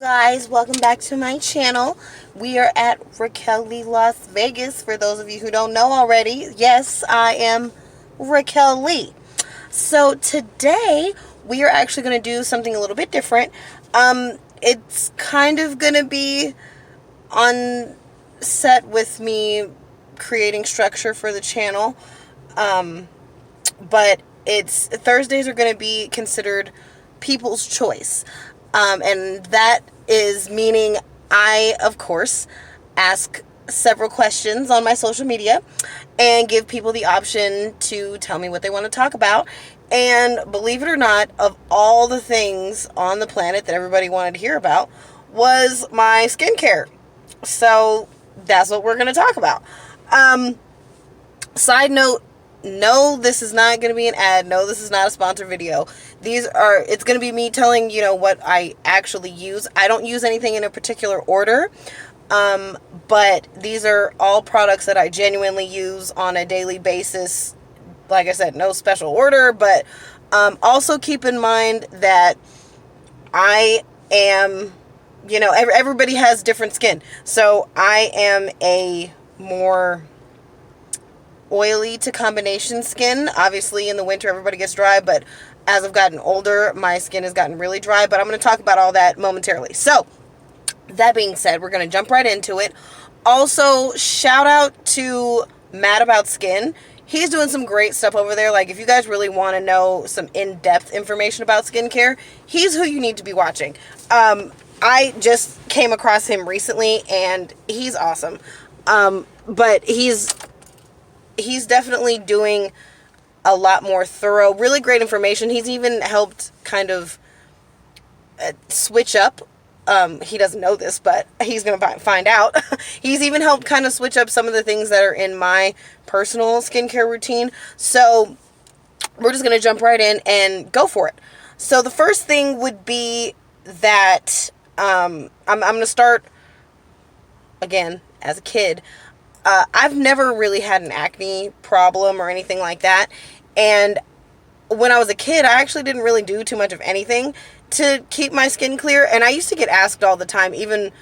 Guys, welcome back to my channel. We are at Raquel Lee, Las Vegas. For those of you who don't know already, yes, I am Raquel Lee. So today we are actually going to do something a little bit different. It's kind of going to be on set with me creating structure for the channel. But Thursdays are going to be considered people's choice. And that is meaning I, of course, ask several questions on my social media and give people the option to tell me what they want to talk about. And believe it or not, of all the things on the planet that everybody wanted to hear about was my skincare. So that's what we're going to talk about. Side note, no, this is not going to be an ad. No, this is not a sponsored video. It's going to be me telling, what I actually use. I don't use anything in a particular order. But these are all products that I genuinely use on a daily basis. Like I said, no special order, but, also keep in mind that I am, everybody has different skin. So I am a more oily to combination skin. Obviously in the winter everybody gets dry, but as I've gotten older my skin has gotten really dry, but I'm going to talk about all that momentarily. So that being said, we're going to jump right into it. Also, shout out to Mad About Skin. He's doing some great stuff over there. Like, if you guys really want to know some in-depth information about skincare, he's who you need to be watching. I just came across him recently and he's awesome. But he's definitely doing a lot more thorough, really great information. He's even helped kind of switch up. He doesn't know this, but he's going to find out. He's even helped kind of switch up some of the things that are in my personal skincare routine. So we're just going to jump right in and go for it. So the first thing would be that I'm going to start, again, as a kid. I've never really had an acne problem or anything like that. And when I was a kid, I actually didn't really do too much of anything to keep my skin clear. And I used to get asked all the time, even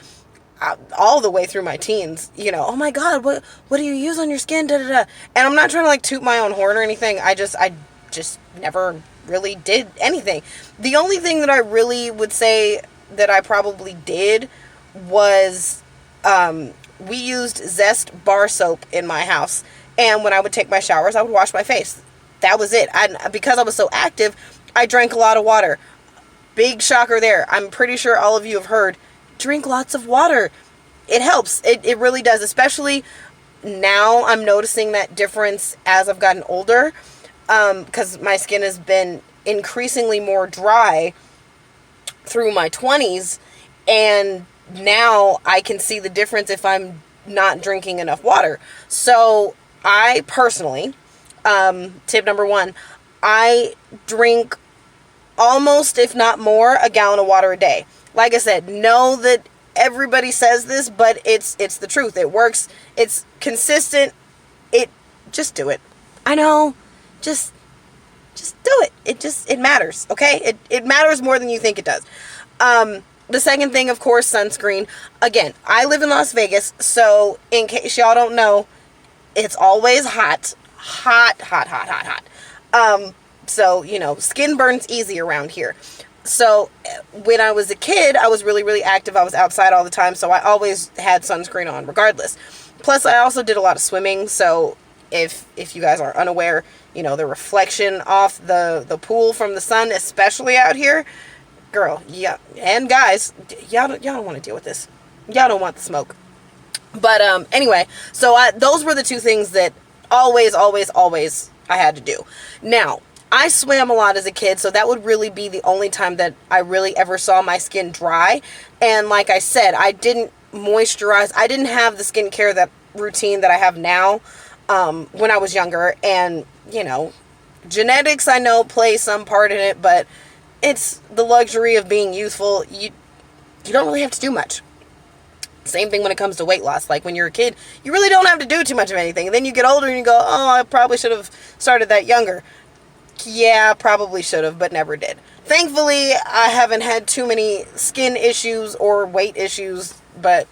all the way through my teens, oh my God, what do you use on your skin? Da, da, da. And I'm not trying to like toot my own horn or anything. I just never really did anything. The only thing that I really would say that I probably did was, we used Zest bar soap in my house, and when I would take my showers, I would wash my face. That was it. Because I was so active, I drank a lot of water. Big shocker there. I'm pretty sure all of you have heard, drink lots of water. It helps. It really does, especially now. I'm noticing that difference as I've gotten older, because my skin has been increasingly more dry through my 20s, and now I can see the difference if I'm not drinking enough water. So I personally, tip number one, I drink almost, if not more, a gallon of water a day. Like I said, know that everybody says this, but it's the truth. It works. It's consistent. Just do it. I know. Just do it. It matters. Okay. It matters more than you think it does. The second thing, of course, sunscreen. Again, I live in Las Vegas, so in case y'all don't know, it's always hot. Hot. So, skin burns easy around here. So when I was a kid, I was really, really active. I was outside all the time, so I always had sunscreen on regardless. Plus, I also did a lot of swimming, so if you guys are unaware, the reflection off the pool from the sun, especially out here, girl, yeah, and guys, y'all don't want to deal with this. Y'all don't want the smoke. But anyway, so those were the two things that always I had to do. Now, I swam a lot as a kid, so that would really be the only time that I really ever saw my skin dry. And like I said, I didn't moisturize. I didn't have the skincare that routine that I have now when I was younger. And, genetics, I know, play some part in it, but it's the luxury of being youthful. You don't really have to do much. Same thing when it comes to weight loss. Like when you're a kid, you really don't have to do too much of anything. And then you get older and you go, oh, I probably should have started that younger. Yeah, probably should have, but never did. Thankfully, I haven't had too many skin issues or weight issues, but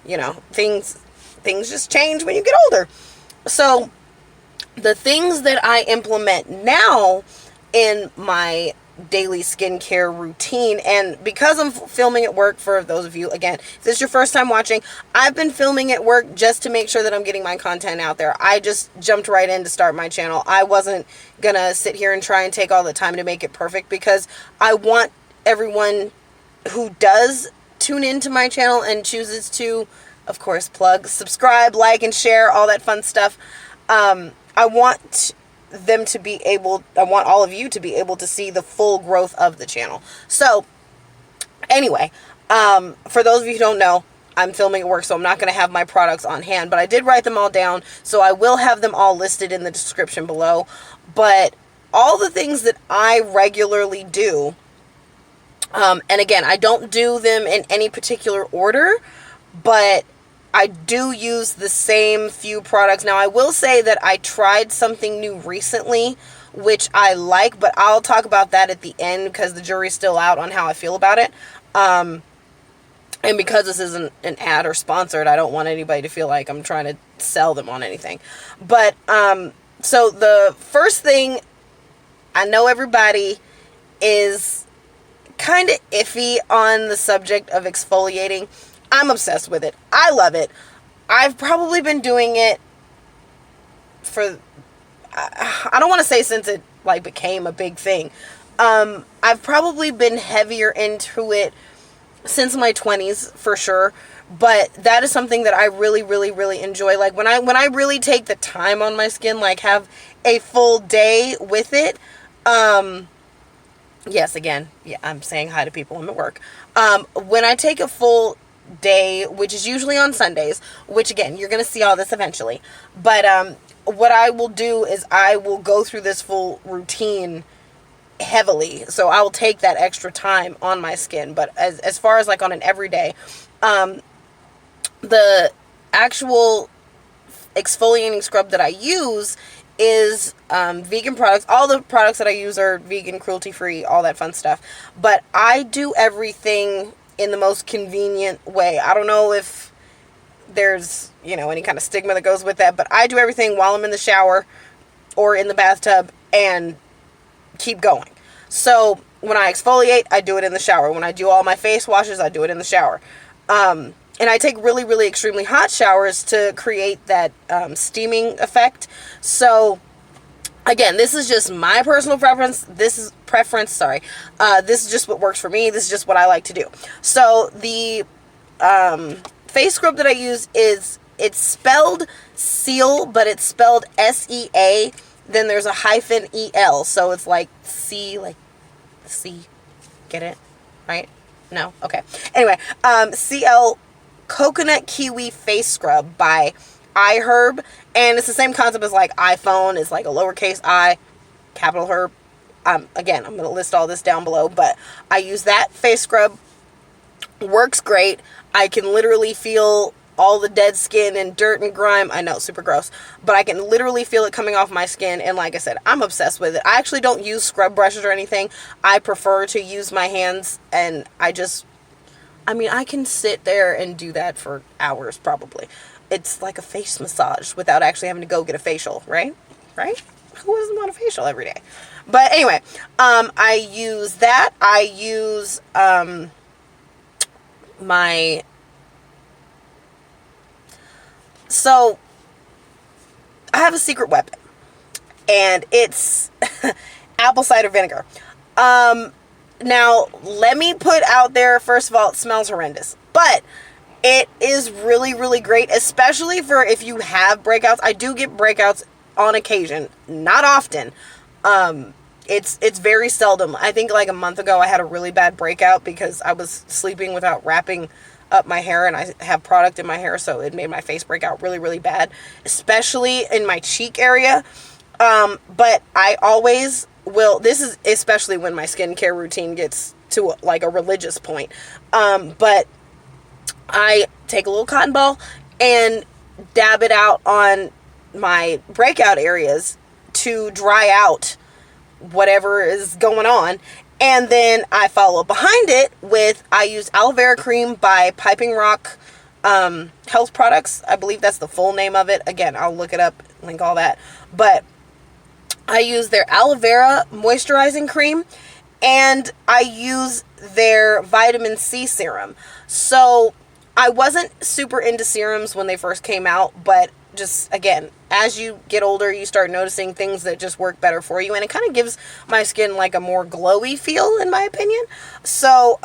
you know, things just change when you get older. So, the things that I implement now in my daily skincare routine, and because I'm filming at work, for those of you, again, if this is your first time watching, I've been filming at work just to make sure that I'm getting my content out there. I just jumped right in to start my channel. I wasn't gonna sit here and try and take all the time to make it perfect, because I want everyone who does tune into my channel and chooses to, of course, plug, subscribe, like, and share, all that fun stuff. I want them to be able, I want all of you to be able to see the full growth of the channel. So, anyway, for those of you who don't know, I'm filming at work, so I'm not going to have my products on hand, but I did write them all down, so I will have them all listed in the description below. But all the things that I regularly do, and again, I don't do them in any particular order, but I do use the same few products. Now, I will say that I tried something new recently, which I like, but I'll talk about that at the end, because the jury's still out on how I feel about it. And because this isn't an ad or sponsored, I don't want anybody to feel like I'm trying to sell them on anything. But, so the first thing, I know everybody is kind of iffy on the subject of exfoliating. I'm obsessed with it. I love it. I've probably been doing it for, I don't want to say since it like became a big thing. I've probably been heavier into it since my 20s for sure. But that is something that I really, really, really enjoy. Like when I really take the time on my skin, like have a full day with it. Yes, again, yeah, I'm saying hi to people. I'm at work. When I take a full day, which is usually on Sundays, which again, you're going to see all this eventually. But what I will do is I will go through this full routine heavily. So I will take that extra time on my skin. But as far as like on an everyday, the actual exfoliating scrub that I use is vegan products. All the products that I use are vegan, cruelty-free, all that fun stuff. But I do everything in the most convenient way. I don't know if there's, you know, any kind of stigma that goes with that, but I do everything while I'm in the shower or in the bathtub and keep going. So when I exfoliate, I do it in the shower. When I do all my face washes, I do it in the shower. And I take really, really extremely hot showers to create that steaming effect. So again, this is just my personal preference. This is just what works for me. This is just what I like to do. So the face scrub that I use it's spelled Seal, but it's spelled S-E-A. Then there's a hyphen E-L. So it's like C, like C. Get it? Right? No? Okay. Anyway, CL Coconut Kiwi Face Scrub by iHerb. And it's the same concept as like iPhone. It's like a lowercase I, capital Herb. Again, I'm going to list all this down below. But I use that face scrub. Works great. I can literally feel all the dead skin and dirt and grime. I know, super gross. But I can literally feel it coming off my skin. And like I said, I'm obsessed with it. I actually don't use scrub brushes or anything. I prefer to use my hands. And I can sit there and do that for hours probably. It's like a face massage without actually having to go get a facial, right? Right? Who doesn't want a facial every day? But anyway, I use that. I use so I have a secret weapon, and it's apple cider vinegar. Now, let me put out there, first of all, it smells horrendous, but it is really, really great, especially for if you have breakouts. I do get breakouts on occasion, not often. It's very seldom. I think like a month ago I had a really bad breakout because I was sleeping without wrapping up my hair, and I have product in my hair, so it made my face break out really, really bad, especially in my cheek area. But I always will, this is especially when my skincare routine gets to like a religious point. But I take a little cotton ball and dab it out on my breakout areas to dry out whatever is going on. And then I follow up behind it with, I use aloe vera cream by Piping Rock Health Products. I believe that's the full name of it. Again, I'll look it up, link all that. But I use their aloe vera moisturizing cream, and I use their vitamin C serum. So I wasn't super into serums when they first came out, but just, again, as you get older, you start noticing things that just work better for you, and it kind of gives my skin like a more glowy feel, in my opinion. So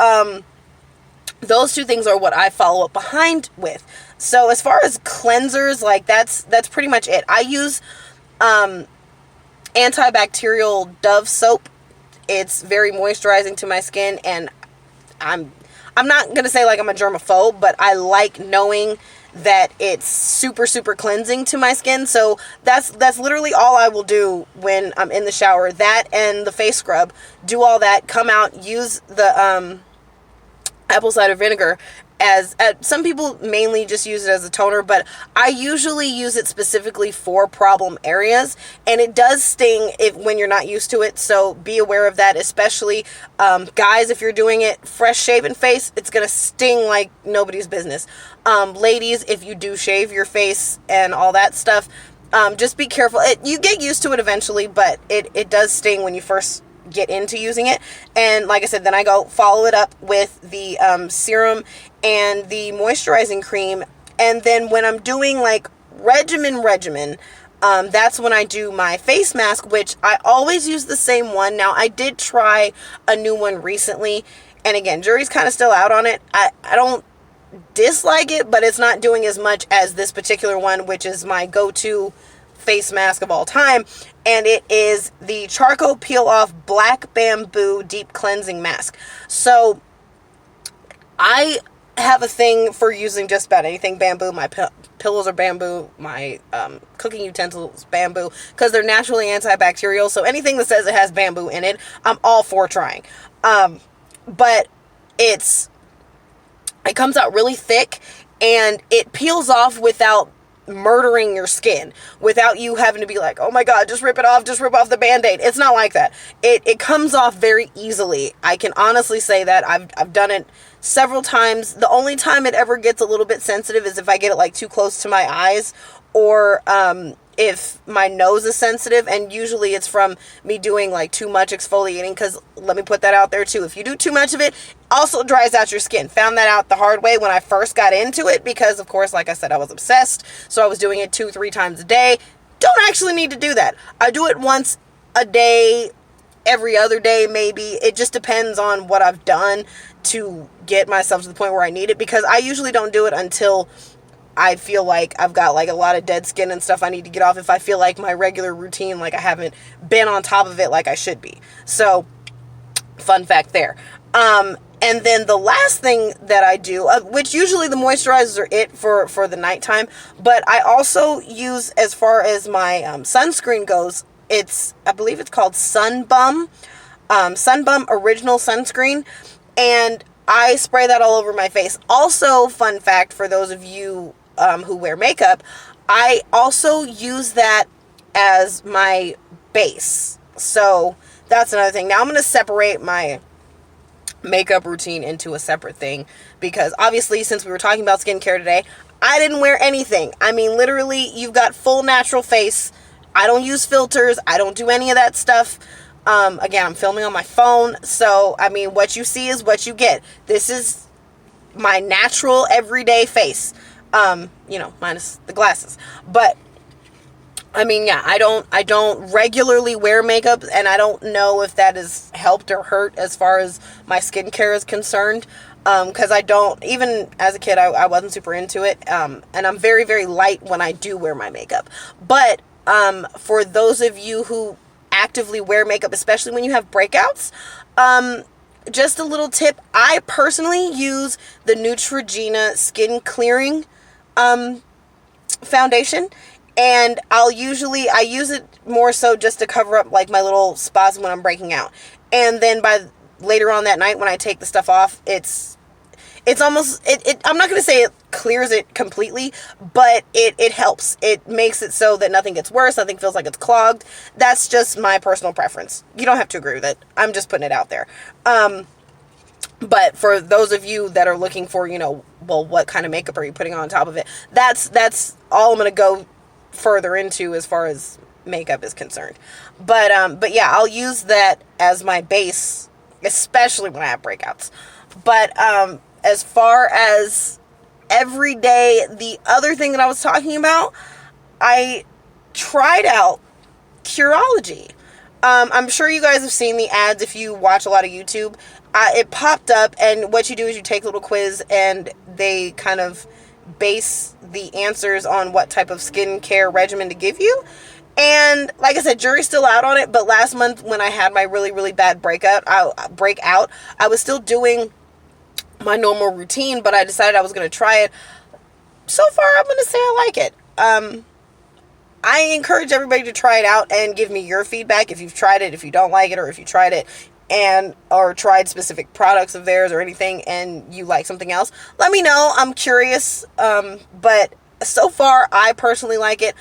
those two things are what I follow up behind with. So as far as cleansers, like that's pretty much it. I use antibacterial Dove soap. It's very moisturizing to my skin, and I'm not going to say like I'm a germaphobe, but I like knowing that it's super, super cleansing to my skin. So that's literally all I will do when I'm in the shower. That and the face scrub. Do all that, come out, use the apple cider vinegar as some people mainly just use it as a toner, but I usually use it specifically for problem areas, and it does sting when you're not used to it, so be aware of that, especially guys. If you're doing it fresh shaven face, it's gonna sting like nobody's business. Ladies, if you do shave your face and all that stuff, just be careful. You get used to it eventually, but it does sting when you first get into using it. And like I said, then I go follow it up with the serum and the moisturizing cream. And then when I'm doing like regimen, that's when I do my face mask, which I always use the same one. Now, I did try a new one recently, and again, jury's kind of still out on it. I don't dislike it, but it's not doing as much as this particular one, which is my go-to face mask of all time, and it is the Charcoal Peel Off Black Bamboo Deep Cleansing Mask. So I have a thing for using just about anything bamboo. My pillows are bamboo, my cooking utensils bamboo, because they're naturally antibacterial. So anything that says it has bamboo in it, I'm all for trying. But it comes out really thick, and it peels off without murdering your skin, without you having to be like, oh my god, just rip it off, just rip off the band-aid. It's not like that. It comes off very easily. I can honestly say that. I've done it several times. The only time it ever gets a little bit sensitive is if I get it like too close to my eyes, or if my nose is sensitive, and usually it's from me doing like too much exfoliating, because let me put that out there too. If you do too much of it, also dries out your skin. Found that out the hard way when I first got into it, because of course, like I said, I was obsessed. So I was doing it 2-3 times a day. Don't actually need to do that. I do it once a day, every other day maybe. It just depends on what I've done to get myself to the point where I need it, because I usually don't do it until I feel like I've got like a lot of dead skin and stuff I need to get off. If I feel like my regular routine, like I haven't been on top of it like I should be. So fun fact there. And then the last thing that I do, which usually the moisturizers are it for the nighttime, but I also use, as far as my sunscreen goes, I believe it's called Sun Bum Original Sunscreen, and I spray that all over my face. Also, fun fact for those of you who wear makeup, I also use that as my base. So that's another thing. Now I'm going to separate my makeup routine into a separate thing, because obviously, since we were talking about skincare today, I didn't wear anything. I mean, literally, you've got full natural face. I don't use filters. I don't do any of that stuff. Again, I'm filming on my phone, so I mean, what you see is what you get. This is my natural everyday face, minus the glasses. But I mean, yeah, I don't regularly wear makeup, and I don't know if that has helped or hurt as far as my skincare is concerned. Because I don't, even as a kid, I wasn't super into it. And I'm very, very light when I do wear my makeup. But for those of you who actively wear makeup, especially when you have breakouts, just a little tip. I personally use the Neutrogena Skin Clearing Foundation, and I use it more so just to cover up like my little spots when I'm breaking out. And then by later on that night when I take the stuff off, it's It's almost, I'm not going to say it clears it completely, but it helps. It makes it so that nothing gets worse. Nothing feels like it's clogged. That's just my personal preference. You don't have to agree with it. I'm just putting it out there. But for those of you that are looking for, well, what kind of makeup are you putting on top of it? That's all I'm going to go further into as far as makeup is concerned. But yeah, I'll use that as my base, especially when I have breakouts. But as far as every day, the other thing that I was talking about, I tried out Curology. I'm sure you guys have seen the ads if you watch a lot of YouTube. It popped up, and what you do is you take a little quiz, and they kind of base the answers on what type of skincare regimen to give you. And like I said, jury's still out on it, but last month when I had my really, really bad breakout, I was still doing my normal routine, but I decided I was going to try it. So far, I'm going to say I like it. I encourage everybody to try it out and give me your feedback if you've tried it, if you don't like it, or if you tried it or tried specific products of theirs or anything and you like something else. Let me know. I'm curious. But so far, I personally like it.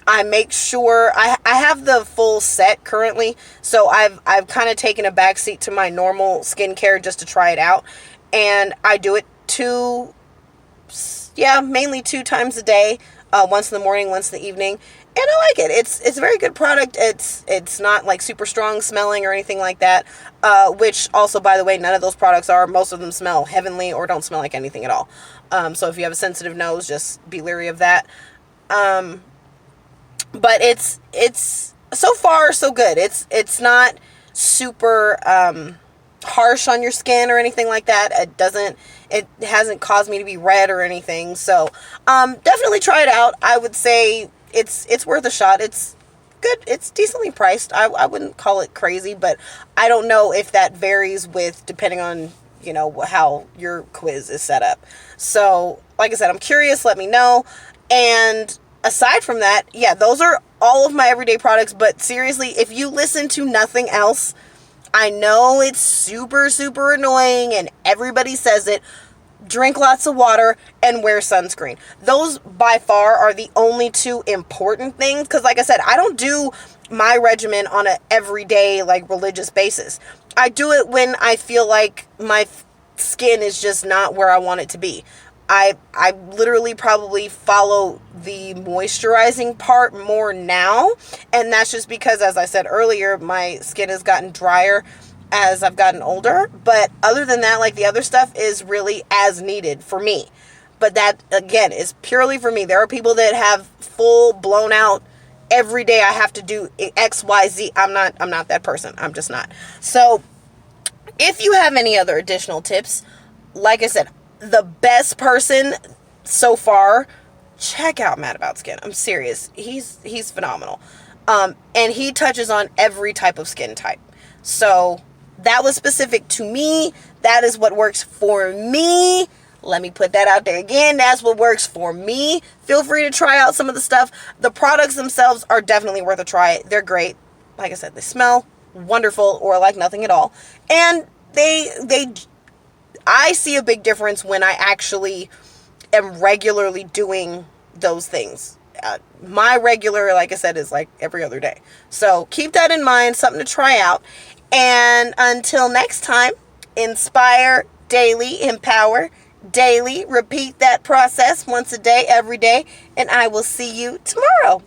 I make sure I have the full set currently, so I've kind of taken a backseat to my normal skincare just to try it out, and I do it mainly 2 times a day, once in the morning, once in the evening, and I like it. It's a very good product. It's not like super strong smelling or anything like that, which also, by the way, none of those products are. Most of them smell heavenly or don't smell like anything at all. So if you have a sensitive nose, just be leery of that. But it's so far so good. It's not super harsh on your skin or anything like that. It hasn't caused me to be red or anything. So definitely try it out. I would say it's worth a shot. It's good. It's decently priced. I wouldn't call it crazy, but I don't know if that varies depending on how your quiz is set up. So like I said, I'm curious. Let me know. And aside from that, yeah, those are all of my everyday products. But seriously, if you listen to nothing else, I know it's super, super annoying and everybody says it. Drink lots of water and wear sunscreen. Those by far are the only 2 important things. Because like I said, I don't do my regimen on a everyday religious basis. I do it when I feel like my skin is just not where I want it to be. I literally probably follow the moisturizing part more now, and that's just because, as I said earlier, my skin has gotten drier as I've gotten older. But other than that, the other stuff is really as needed for me. But that, again, is purely for me. There are people that have full blown out every day I have to do X, Y, Z. I'm not that person. I'm just not. So if you have any other additional tips, like I said, the best person so far, check out Mad About Skin. I'm serious. He's phenomenal. And he touches on every type of skin type. So that was specific to me. That is what works for me. Let me put that out there again. That's what works for me. Feel free to try out some of the stuff. The products themselves are definitely worth a try. They're great. Like I said, they smell wonderful or like nothing at all. And I see a big difference when I actually am regularly doing those things. My regular, like I said, is like every other day. So keep that in mind, something to try out. And until next time, inspire daily, empower daily. Repeat that process once a day, every day. And I will see you tomorrow.